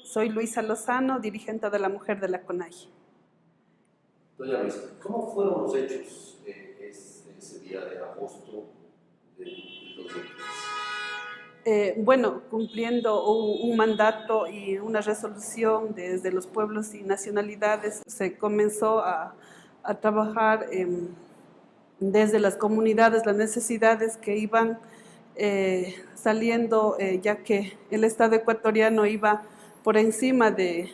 Soy Luisa Lozano, dirigente de la Mujer de la CONAI. Doña Luisa, ¿cómo fueron los hechos ese día de agosto del 2013? Bueno, cumpliendo un mandato y una resolución desde los pueblos y nacionalidades, se comenzó a trabajar desde las comunidades, las necesidades que iban saliendo, ya que el Estado ecuatoriano iba por encima de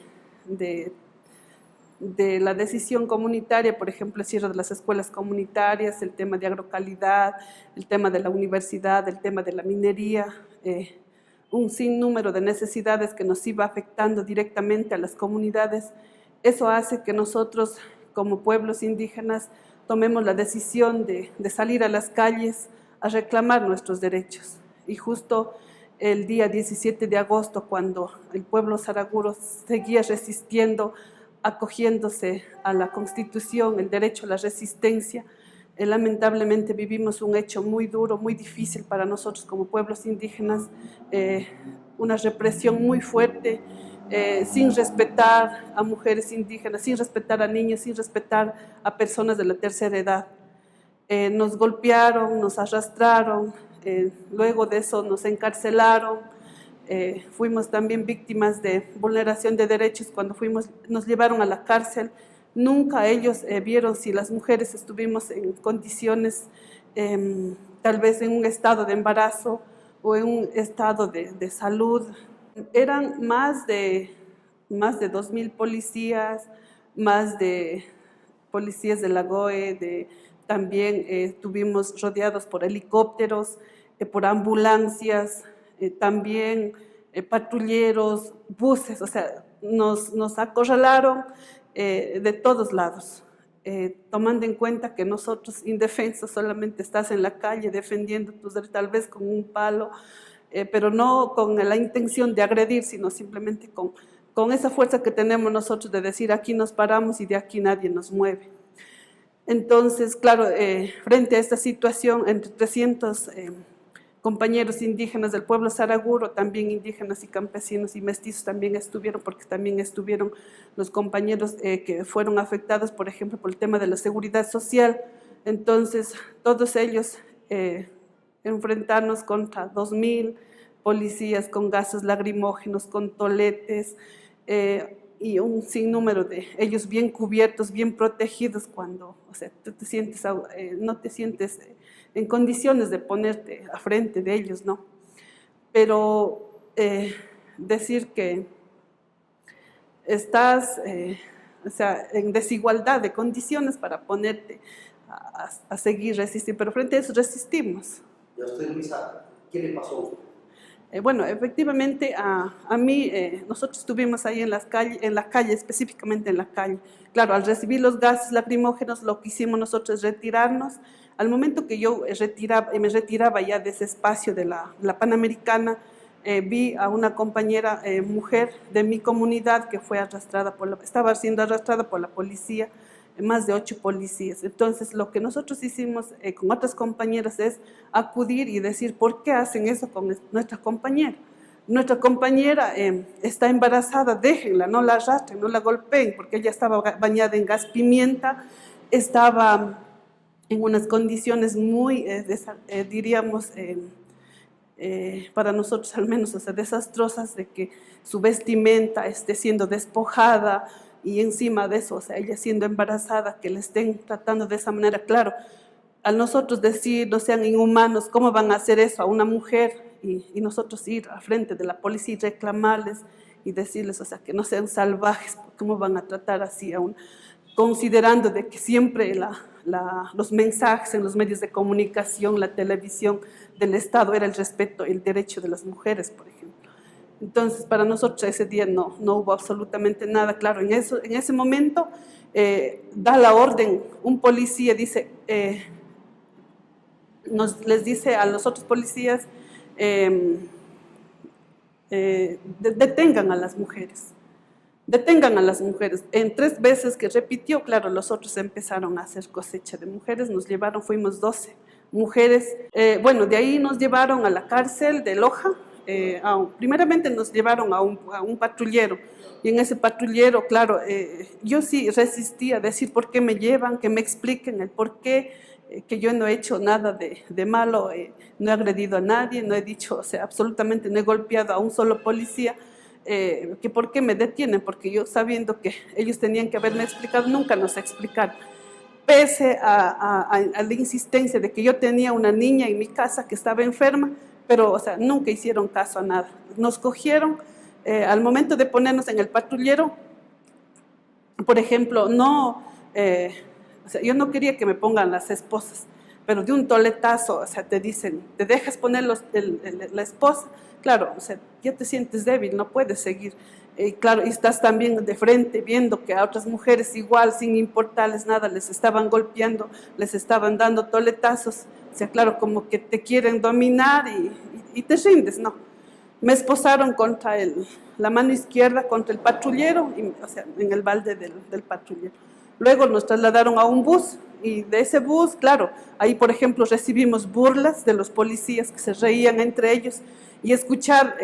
la decisión comunitaria, por ejemplo, el cierre de las escuelas comunitarias, el tema de agrocalidad, el tema de la universidad, el tema de la minería, un sinnúmero de necesidades que nos iba afectando directamente a las comunidades. Eso hace que nosotros, como pueblos indígenas, tomemos la decisión de salir a las calles a reclamar nuestros derechos. Y justo el día 17 de agosto, cuando el pueblo saraguro seguía resistiendo, acogiéndose a la Constitución, el derecho a la resistencia, lamentablemente vivimos un hecho muy duro, muy difícil para nosotros como pueblos indígenas, una represión muy fuerte, sin respetar a mujeres indígenas, sin respetar a niños, sin respetar a personas de la tercera edad. Nos golpearon, nos arrastraron, luego de eso nos encarcelaron, fuimos también víctimas de vulneración de derechos cuando nos llevaron a la cárcel. Nunca ellos vieron si las mujeres estuvimos en condiciones, tal vez en un estado de embarazo o en un estado de salud. Eran más de 2.000 policías, más de policías de la GOE, también estuvimos rodeados por helicópteros, por ambulancias, también patrulleros, buses, o sea, nos acorralaron de todos lados, tomando en cuenta que nosotros indefensos solamente estás en la calle defendiendo tus derechos, tal vez con un palo, pero no con la intención de agredir, sino simplemente con esa fuerza que tenemos nosotros de decir aquí nos paramos y de aquí nadie nos mueve. Entonces, claro, frente a esta situación, entre 300 compañeros indígenas del pueblo saraguro, también indígenas y campesinos y mestizos también estuvieron, porque también estuvieron los compañeros que fueron afectados, por ejemplo, por el tema de la seguridad social. Entonces, todos ellos enfrentarnos contra 2.000 policías con gases lacrimógenos, con toletes, y un sinnúmero de ellos bien cubiertos, bien protegidos, cuando, o sea, tú te sientes, no te sientes en condiciones de ponerte a frente de ellos, ¿no? Pero decir que estás o sea, en desigualdad de condiciones para ponerte a seguir resistiendo, pero frente a eso resistimos. ¿Y a usted, Luisa, qué le pasó a usted? Bueno, efectivamente a mí, nosotros estuvimos ahí en la calle, específicamente en la calle. Claro, al recibir los gases lacrimógenos, lo que hicimos nosotros es retirarnos. Al momento que yo me retiraba ya de ese espacio de la Panamericana, vi a una compañera mujer de mi comunidad que fue estaba siendo arrastrada por la policía, más de 8 policías. Entonces, lo que nosotros hicimos con otras compañeras es acudir y decir, ¿por qué hacen eso con nuestra compañera? Nuestra compañera está embarazada, déjenla, no la arrastren, no la golpeen, porque ella estaba bañada en gas pimienta, estaba en unas condiciones muy, diríamos, para nosotros al menos, o sea, desastrosas, de que su vestimenta esté siendo despojada, y encima de eso, o sea, ella siendo embarazada, que le estén tratando de esa manera. Claro, al nosotros decir no sean inhumanos, ¿cómo van a hacer eso a una mujer? Y nosotros ir al frente de la policía y reclamarles y decirles, o sea, que no sean salvajes, ¿cómo van a tratar así a considerando de que siempre los mensajes en los medios de comunicación, la televisión del Estado era el respeto, el derecho de las mujeres, por ejemplo? Entonces, para nosotros ese día no hubo absolutamente nada. Claro, en ese momento da la orden, un policía dice, les dice a los otros policías, detengan a las mujeres. Detengan a las mujeres. En 3 veces que repitió, claro, los otros empezaron a hacer cosecha de mujeres, nos llevaron, fuimos 12 mujeres. Bueno, de ahí nos llevaron a la cárcel de Loja, primeramente nos llevaron a un patrullero, y en ese patrullero, claro, yo sí resistí a decir por qué me llevan, que me expliquen el por qué, que yo no he hecho nada de malo, no he agredido a nadie, no he dicho, o sea, absolutamente no he golpeado a un solo policía, que por qué me detienen, porque yo sabiendo que ellos tenían que haberme explicado, nunca nos explicaron. Pese a la insistencia de que yo tenía una niña en mi casa que estaba enferma, pero, o sea, nunca hicieron caso a nada. Nos cogieron, al momento de ponernos en el patrullero, por ejemplo, o sea, yo no quería que me pongan las esposas, pero de un toletazo, o sea, te dicen, ¿te dejas poner la esposa? Claro, o sea, ya te sientes débil, no puedes seguir. Claro, y estás también de frente viendo que a otras mujeres igual, sin importarles nada, les estaban golpeando, les estaban dando toletazos. O sea, claro, como que te quieren dominar y te rindes, ¿no? Me esposaron contra la mano izquierda, contra el patrullero, o sea, en el balde del patrullero. Luego nos trasladaron a un bus, y de ese bus, claro, ahí por ejemplo recibimos burlas de los policías que se reían entre ellos, y escuchar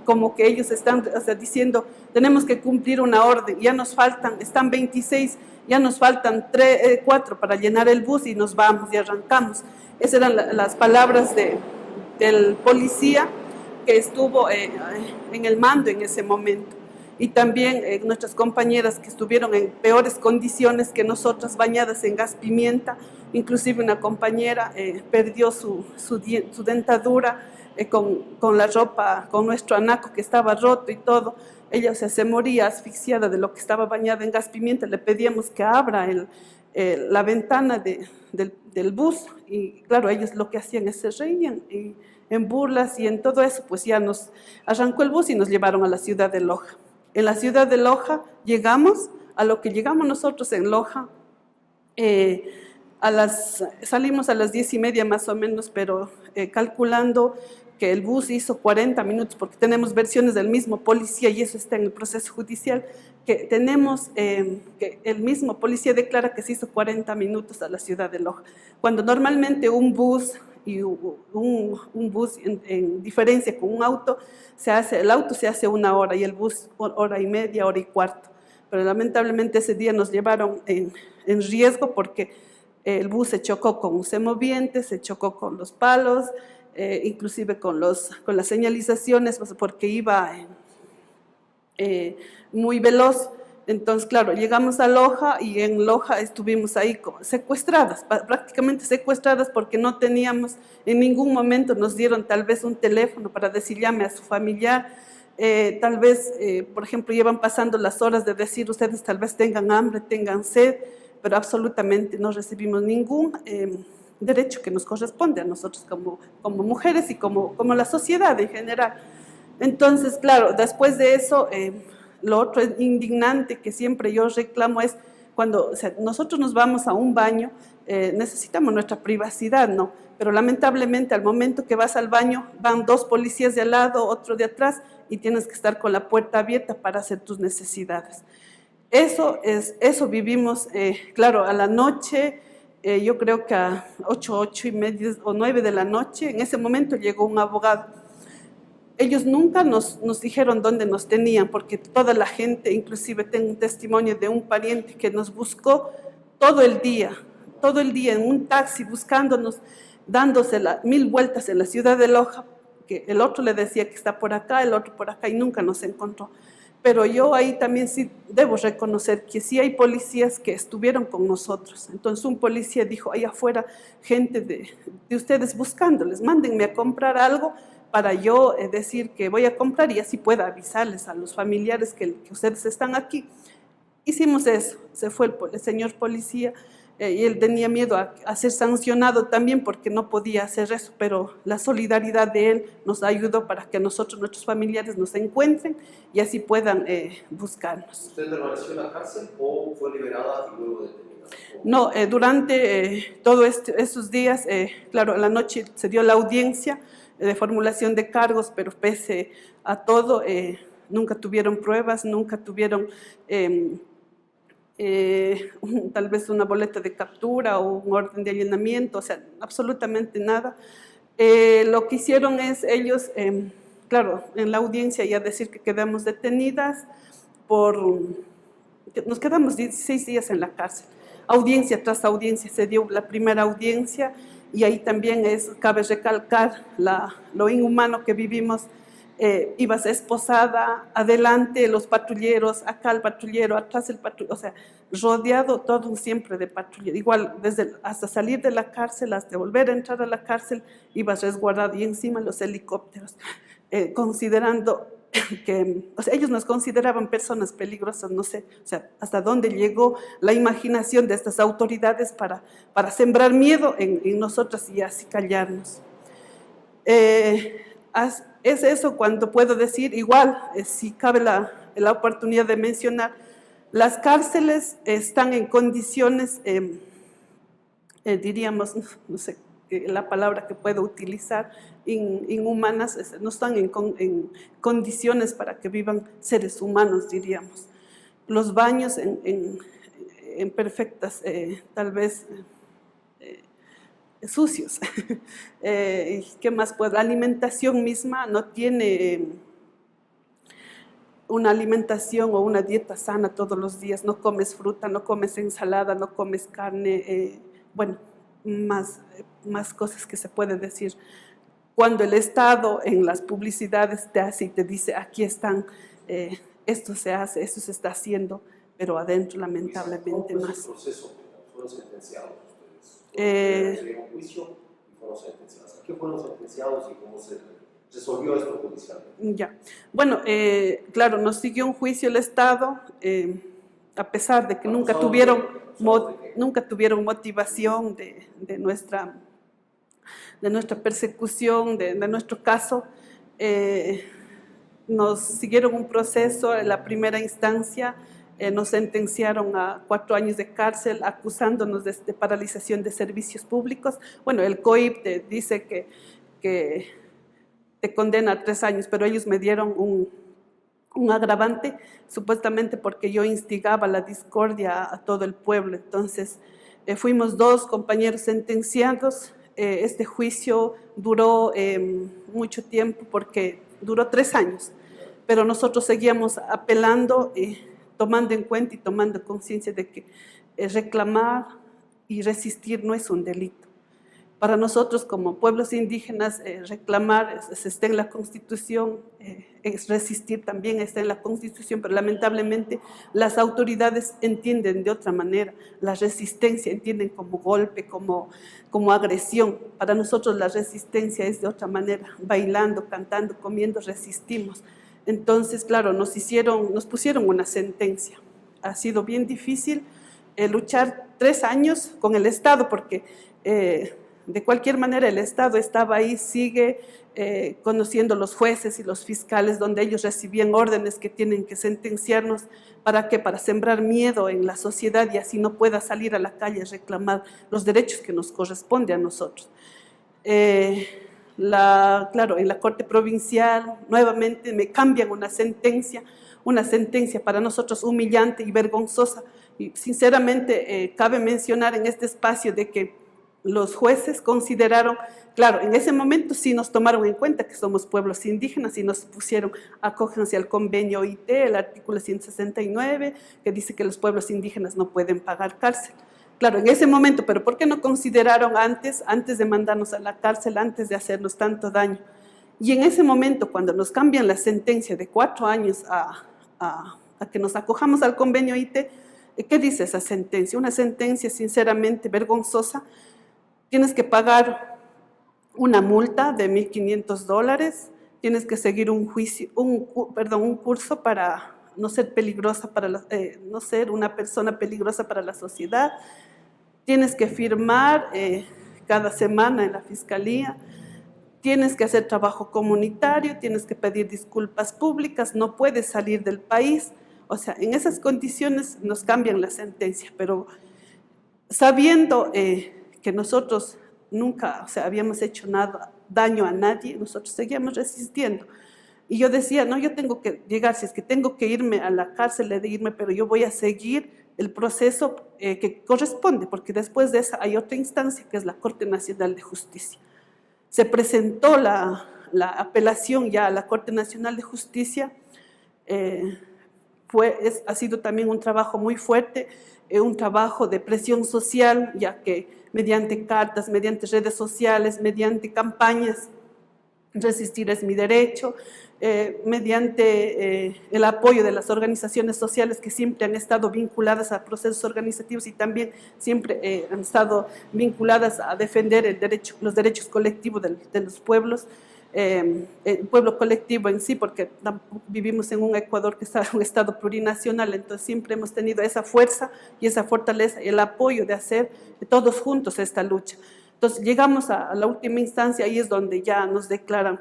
como que ellos están, o sea, diciendo, tenemos que cumplir una orden, ya nos faltan, están 26, ya nos faltan 4 para llenar el bus y nos vamos y arrancamos. Esas eran las palabras del policía que estuvo en el mando en ese momento. Y también nuestras compañeras que estuvieron en peores condiciones que nosotras, bañadas en gas pimienta, inclusive una compañera perdió su dentadura con la ropa, con nuestro anaco que estaba roto y todo. Ella, o sea, se moría asfixiada de lo que estaba bañada en gas pimienta. Le pedíamos que abra la ventana del bus, y claro, ellos lo que hacían es se reían, y en burlas y en todo eso, pues ya nos arrancó el bus y nos llevaron a la ciudad de Loja. En la ciudad de Loja llegamos a lo que llegamos nosotros en Loja, salimos a las 10:30 más o menos, pero calculando que el bus hizo 40 minutos, porque tenemos versiones del mismo policía y eso está en el proceso judicial, que tenemos que el mismo policía declara que se hizo 40 minutos a la ciudad de Loja, cuando normalmente un bus y un bus en diferencia con un auto, el auto se hace 1 hora y el bus 1:30, 1:15. Pero lamentablemente ese día nos llevaron en riesgo porque el bus se chocó con un semoviente, se chocó con los palos, inclusive con las señalizaciones, porque iba muy veloz. Entonces, claro, llegamos a Loja y en Loja estuvimos ahí secuestradas, prácticamente secuestradas, porque no teníamos, en ningún momento nos dieron tal vez un teléfono para decir llame a su familiar. Tal vez, por ejemplo, llevan pasando las horas de decir ustedes tal vez tengan hambre, tengan sed, pero absolutamente no recibimos ningún derecho que nos corresponde a nosotros como mujeres y como la sociedad en general. Entonces, claro, después de eso, lo otro indignante que siempre yo reclamo es cuando, o sea, nosotros nos vamos a un baño, necesitamos nuestra privacidad, ¿no? Pero lamentablemente al momento que vas al baño van 2 policías de al lado, otro de atrás, y tienes que estar con la puerta abierta para hacer tus necesidades. Eso vivimos, claro, a la noche, yo creo que a 8:30 o 9 de la noche, en ese momento llegó un abogado. Ellos nunca nos dijeron dónde nos tenían, porque toda la gente, inclusive tengo un testimonio de un pariente que nos buscó todo el día en un taxi buscándonos, dándose 1000 vueltas en la ciudad de Loja, que el otro le decía que está por acá, el otro por acá, y nunca nos encontró. Pero yo ahí también sí debo reconocer que sí hay policías que estuvieron con nosotros. Entonces un policía dijo, ahí afuera, gente de ustedes buscándoles, mándenme a comprar algo para yo decir que voy a comprar y así pueda avisarles a los familiares que ustedes están aquí. Hicimos eso, se fue el señor policía y él tenía miedo a ser sancionado también porque no podía hacer eso, pero la solidaridad de él nos ayudó para que nosotros, nuestros familiares, nos encuentren y así puedan buscarnos. ¿Usted permaneció en la cárcel o fue liberada y luego detenida? No, durante todos esos días, claro, a la noche se dio la audiencia de formulación de cargos, pero pese a todo, nunca tuvieron pruebas, nunca tuvieron tal vez una boleta de captura o un orden de allanamiento, o sea, absolutamente nada. Lo que hicieron es ellos claro, en la audiencia ya decir que quedamos detenidas nos quedamos 16 días en la cárcel. Audiencia tras audiencia, se dio la primera audiencia y ahí también cabe recalcar lo inhumano que vivimos. Ibas esposada, adelante los patrulleros, acá el patrullero, atrás el patrullero, o sea, rodeado todo siempre de patrullero. Igual, hasta salir de la cárcel, hasta volver a entrar a la cárcel, ibas resguardado y encima los helicópteros, considerando que, o sea, ellos nos consideraban personas peligrosas, no sé, o sea, hasta dónde llegó la imaginación de estas autoridades para sembrar miedo en nosotras y así callarnos. Es eso cuando puedo decir, igual, si cabe la oportunidad de mencionar, las cárceles están en condiciones, diríamos, no sé la palabra que puedo utilizar, inhumanas, no están en condiciones para que vivan seres humanos, diríamos. Los baños en perfectas, tal vez, sucios. ¿Qué más puedo? La alimentación misma no tiene una alimentación o una dieta sana todos los días. No comes fruta, no comes ensalada, no comes carne, bueno, más cosas que se puede decir. Cuando el Estado en las publicidades te hace y te dice, aquí están, esto se hace, esto se está haciendo, pero adentro lamentablemente más. ¿Cómo fue ese proceso? ¿Fueron sentenciados ustedes? ¿Tuvieron un juicio y fueron sentenciados? ¿A qué fueron sentenciados y cómo se resolvió esto judicialmente? Ya, bueno, claro, nos siguió un juicio el Estado, a pesar de que nunca tuvieron motivación de nuestra persecución, de nuestro caso. Nos siguieron un proceso. En la primera instancia nos sentenciaron a 4 años de cárcel acusándonos de paralización de servicios públicos. Bueno, el COIP te dice que te condena a 3 años, pero ellos me dieron un agravante, supuestamente porque yo instigaba la discordia a todo el pueblo. Entonces, fuimos 2 compañeros sentenciados. Este juicio duró mucho tiempo porque duró 3 años, pero nosotros seguíamos apelando, tomando en cuenta y tomando conciencia de que reclamar y resistir no es un delito. Para nosotros como pueblos indígenas, reclamar está en la Constitución, es resistir también está en la Constitución, pero lamentablemente las autoridades entienden de otra manera. La resistencia entienden como golpe, como agresión. Para nosotros la resistencia es de otra manera, bailando, cantando, comiendo, resistimos. Entonces, claro, nos pusieron una sentencia. Ha sido bien difícil luchar 3 años con el Estado porque de cualquier manera el Estado estaba ahí, sigue conociendo los jueces y los fiscales, donde ellos recibían órdenes que tienen que sentenciarnos. ¿Para qué? Para sembrar miedo en la sociedad y así no pueda salir a la calle a reclamar los derechos que nos corresponde a nosotros. Claro, en la Corte Provincial nuevamente me cambian una sentencia para nosotros humillante y vergonzosa. Y sinceramente cabe mencionar en este espacio de que los jueces consideraron, claro, en ese momento sí nos tomaron en cuenta que somos pueblos indígenas y nos pusieron, acógense al convenio OIT, el artículo 169, que dice que los pueblos indígenas no pueden pagar cárcel. Claro, en ese momento, pero ¿por qué no consideraron antes de mandarnos a la cárcel, antes de hacernos tanto daño? Y en ese momento, cuando nos cambian la sentencia de 4 años a que nos acojamos al convenio OIT, ¿qué dice esa sentencia? Una sentencia sinceramente vergonzosa. Tienes que pagar una multa de $1.500, tienes que seguir un curso para no ser peligrosa no ser una persona peligrosa para la sociedad. Tienes que firmar cada semana en la fiscalía. Tienes que hacer trabajo comunitario, tienes que pedir disculpas públicas, no puedes salir del país. O sea, en esas condiciones nos cambian la sentencia, pero sabiendo que nosotros nunca, o sea, habíamos hecho daño a nadie, nosotros seguíamos resistiendo. Y yo decía, no, yo tengo que llegar, si es que tengo que irme a la cárcel, he de irme, pero yo voy a seguir el proceso que corresponde, porque después de esa hay otra instancia que es la Corte Nacional de Justicia. Se presentó la la apelación ya a la Corte Nacional de Justicia, ha sido también un trabajo muy fuerte, un trabajo de presión social, ya que mediante cartas, mediante redes sociales, mediante campañas, Resistir es mi derecho, mediante el apoyo de las organizaciones sociales que siempre han estado vinculadas a procesos organizativos y también siempre han estado vinculadas a defender los derechos colectivos de los pueblos, el pueblo colectivo en sí, porque vivimos en un Ecuador que está en un estado plurinacional, entonces siempre hemos tenido esa fuerza y esa fortaleza y el apoyo de hacer todos juntos esta lucha. Entonces llegamos a la última instancia, ahí es donde ya nos declararon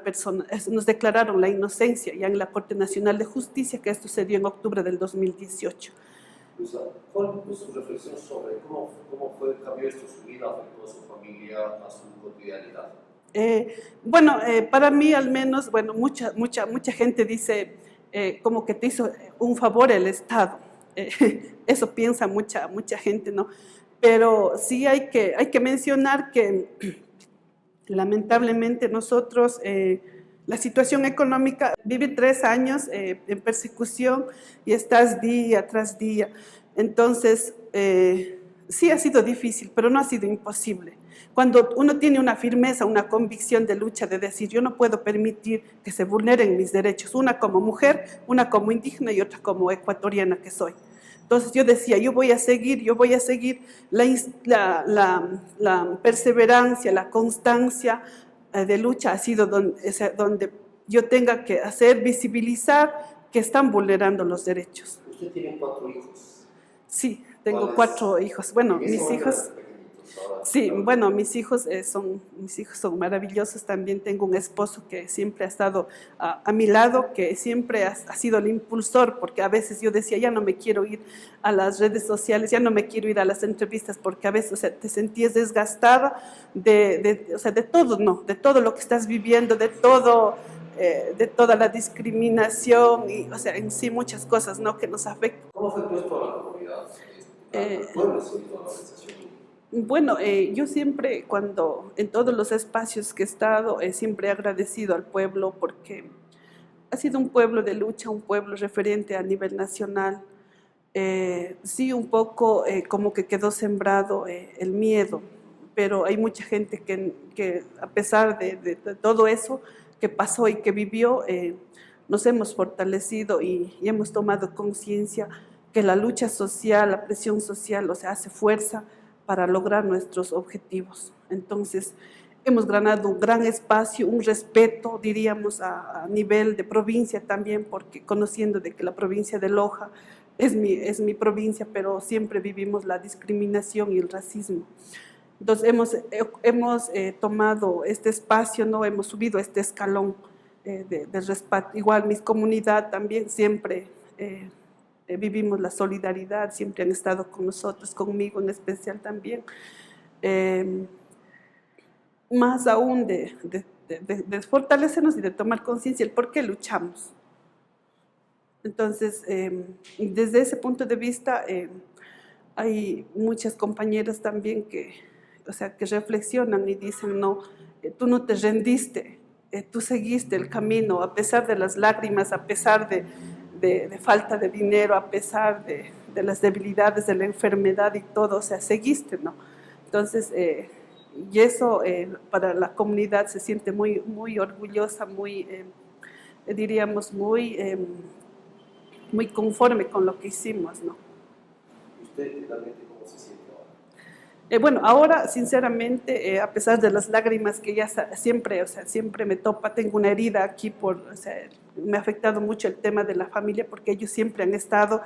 la inocencia ya en la Corte Nacional de Justicia, que esto se dio en octubre del 2018. Luisa, ¿cuál fue su reflexión sobre cómo cambió esto su vida, afectó a su familia, a su cotidianidad? Bueno, para mí al menos, bueno, mucha gente dice como que te hizo un favor el Estado. Eso piensa mucha gente, ¿no? Pero sí hay que mencionar que lamentablemente nosotros, la situación económica, viví 3 años en persecución y estás día tras día. Entonces, sí ha sido difícil, pero no ha sido imposible. Cuando uno tiene una firmeza, una convicción de lucha, de decir, yo no puedo permitir que se vulneren mis derechos, una como mujer, una como indígena y otra como ecuatoriana que soy. Entonces yo decía, yo voy a seguir la perseverancia, la constancia de lucha ha sido donde yo tenga que hacer visibilizar que están vulnerando los derechos. ¿Usted tiene 4 hijos? Sí, tengo 4 hijos. Bueno, mis hijos... Sí, bueno, mis hijos son maravillosos. También tengo un esposo que siempre ha estado a mi lado, que siempre ha sido el impulsor, porque a veces yo decía, ya no me quiero ir a las redes sociales, ya no me quiero ir a las entrevistas, porque a veces, o sea, te sentías desgastada o sea, de todo, ¿no? De todo lo que estás viviendo, de toda la discriminación y, o sea, en sí muchas cosas, ¿no? Que nos afectan. ¿Cómo afectó esto a la comunidad? ¿Al pueblo se hizo a la organización? Bueno, yo siempre, en todos los espacios que he estado, siempre he agradecido al pueblo porque ha sido un pueblo de lucha, un pueblo referente a nivel nacional. Sí, un poco como que quedó sembrado el miedo, pero hay mucha gente que a pesar de todo eso que pasó y que vivió, nos hemos fortalecido y hemos tomado conciencia que la lucha social, la presión social, o sea, hace fuerza para lograr nuestros objetivos. Entonces, hemos ganado un gran espacio, un respeto, diríamos, a nivel de provincia también, porque conociendo de que la provincia de Loja es mi provincia, pero siempre vivimos la discriminación y el racismo. Entonces, hemos tomado este espacio, ¿no? Hemos subido este escalón de respeto. Igual, mi comunidad también siempre... vivimos la solidaridad, siempre han estado con nosotros, conmigo en especial también. Más aún de fortalecernos y de tomar conciencia el por qué luchamos. Entonces, desde ese punto de vista, hay muchas compañeras también que reflexionan y dicen, no, tú no te rendiste, tú seguiste el camino a pesar de las lágrimas, a pesar de falta de dinero, a pesar de las debilidades de la enfermedad y todo, o sea, seguiste, ¿no? Entonces, y eso para la comunidad se siente muy, muy orgullosa, muy, diríamos, muy conforme con lo que hicimos, ¿no? ¿Usted realmente cómo se siente ahora? Bueno, ahora, sinceramente, a pesar de las lágrimas que ya siempre me topa, tengo una herida aquí me ha afectado mucho el tema de la familia porque ellos siempre han estado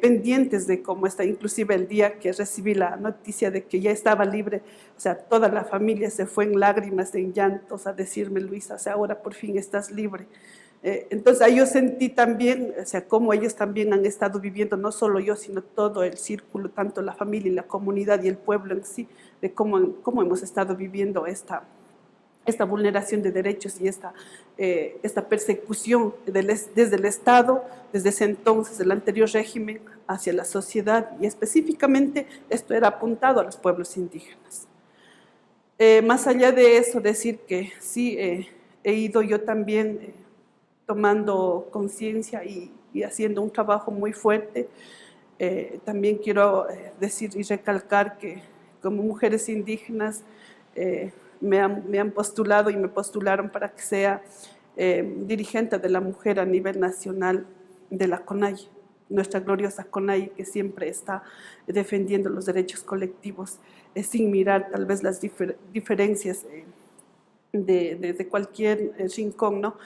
pendientes de cómo está, inclusive el día que recibí la noticia de que ya estaba libre, o sea, toda la familia se fue en lágrimas, en llantos a decirme, Luisa, o sea, ahora por fin estás libre. Entonces ahí yo sentí también, o sea, cómo ellos también han estado viviendo, no solo yo, sino todo el círculo, tanto la familia y la comunidad y el pueblo en sí, de cómo hemos estado viviendo esta vulneración de derechos y esta persecución desde el Estado, desde ese entonces, del anterior régimen, hacia la sociedad, y específicamente esto era apuntado a los pueblos indígenas. Más allá de eso, decir que sí, he ido yo también tomando conciencia y haciendo un trabajo muy fuerte. También quiero decir y recalcar que como mujeres indígenas me han postulado y me postularon para que sea dirigente de la mujer a nivel nacional de la CONAIE, nuestra gloriosa CONAIE, que siempre está defendiendo los derechos colectivos sin mirar tal vez las diferencias de cualquier rincón, ¿no?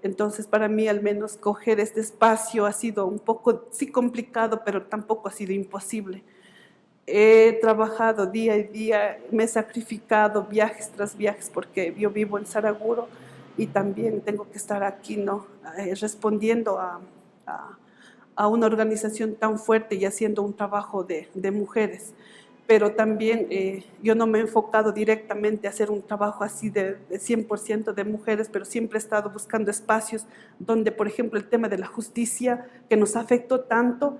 Entonces, para mí, al menos, coger este espacio ha sido un poco, sí, complicado, pero tampoco ha sido imposible. He trabajado día y día, me he sacrificado viajes tras viajes, porque yo vivo en Saraguro y también tengo que estar aquí, ¿no? Respondiendo a una organización tan fuerte y haciendo un trabajo de mujeres. Pero también yo no me he enfocado directamente a hacer un trabajo así de 100% de mujeres, pero siempre he estado buscando espacios donde, por ejemplo, el tema de la justicia, que nos afectó tanto,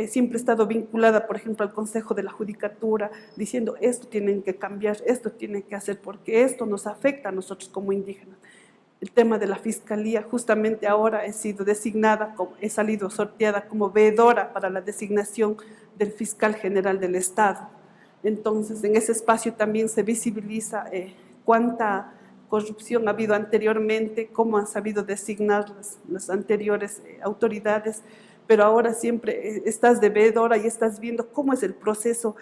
siempre he estado vinculada, por ejemplo, al Consejo de la Judicatura, diciendo esto tienen que cambiar, esto tienen que hacer, porque esto nos afecta a nosotros como indígenas. El tema de la fiscalía, justamente ahora he sido designada, he salido sorteada como veedora para la designación del fiscal general del Estado. Entonces, en ese espacio también se visibiliza cuánta corrupción ha habido anteriormente, cómo han sabido designar las anteriores autoridades, pero ahora siempre estás de veedora y estás viendo cómo es el proceso,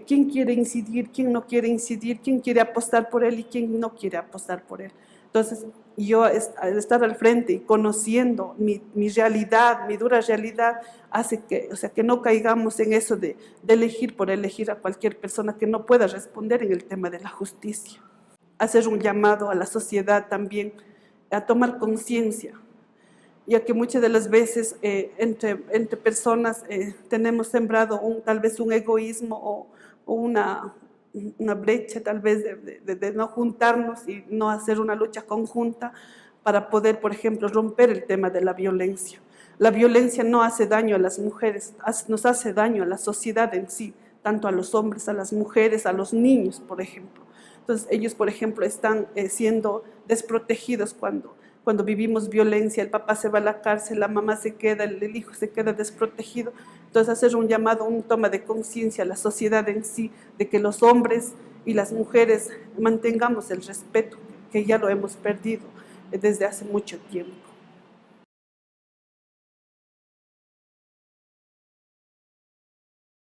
quién quiere incidir, quién no quiere incidir, quién quiere apostar por él y quién no quiere apostar por él. Entonces, yo al estar al frente y conociendo mi realidad, mi dura realidad, hace que, o sea, que no caigamos en eso de elegir por elegir a cualquier persona que no pueda responder en el tema de la justicia. Hacer un llamado a la sociedad también a tomar conciencia, ya que muchas de las veces entre personas tenemos sembrado tal vez un egoísmo o una brecha tal vez de no juntarnos y no hacer una lucha conjunta para poder, por ejemplo, romper el tema de la violencia. La violencia no hace daño a las mujeres, nos hace daño a la sociedad en sí, tanto a los hombres, a las mujeres, a los niños, por ejemplo. Entonces, ellos, por ejemplo, están siendo desprotegidos cuando vivimos violencia, el papá se va a la cárcel, la mamá se queda, el hijo se queda desprotegido. Entonces, hacer un llamado, un toma de conciencia a la sociedad en sí, de que los hombres y las mujeres mantengamos el respeto, que ya lo hemos perdido desde hace mucho tiempo.